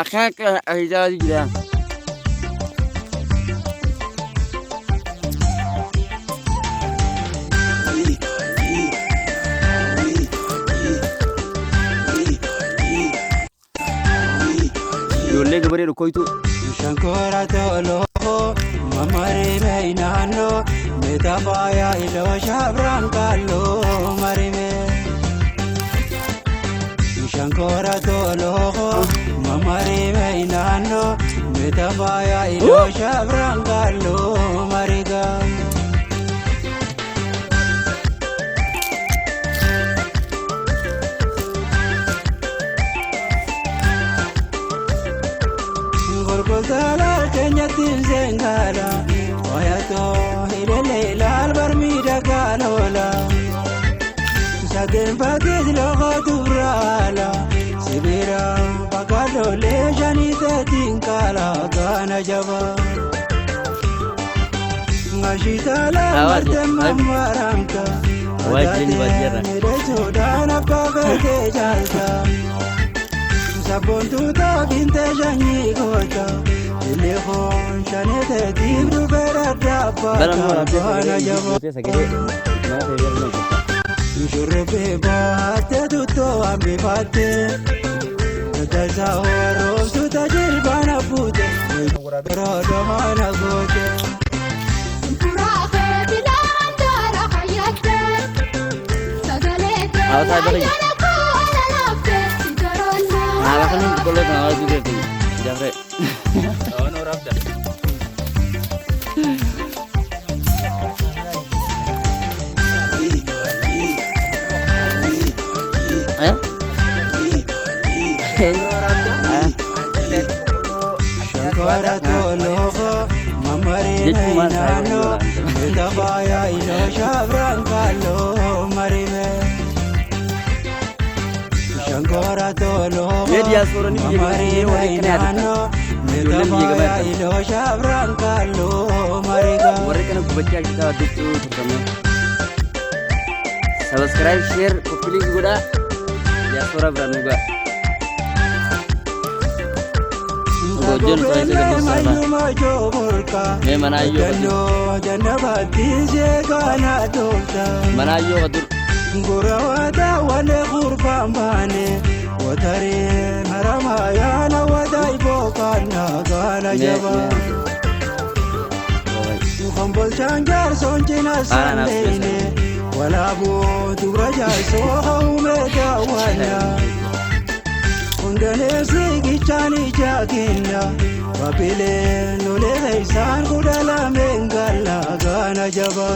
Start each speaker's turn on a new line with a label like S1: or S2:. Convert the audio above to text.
S1: أخاك أهجاج جدا يقول لي قبري ركويتو
S2: شنكورة تولو ممري بينانو متابايا إلو شابران كالو مريمي شنكورة تولو ممري بينانو متابايا إلو شابران كالو مريغا Golgotala kenyatin zengala Oyato hilelela albarmida kalola Sagen paket logo tubrala Sibira pakalo le janita tinkala Gana java Ngashitala martemma maranka Adate nire chodana pavete jalta Sabontu ta binte jani gota Ilehon chanete tibru berada bana jabo Shurbe baate tutto ambi baate Taza oro suta jirbana pute Rodo mana gote
S3: Purahe bilandara hayate Sagalete
S1: Ala kan kalau tanggal juga tu, jangan.
S4: Oh, norab dah.
S1: Ayo.
S2: Norab dah. Shakara tolo, mamari nano, tabaya ilo shabran kalo marime. Shakara tolo, mamari nano, tabaya ilo shabran kalo mariga.
S1: Mereka nak baca kita itu terutama. Subscribe, share, pilih juga. Diaspora Branuga. Bojon saya sudah bersama. Mana ayo? Mana ayo atur?
S2: Gurawada wale gurbambane watare maramaya na wadai bokana gana jaba Humble changar sonchina sandene wala bo turaja so haume dawana Undane sigi chani jaginna wapile nole gaisan kudala mengala gana jaba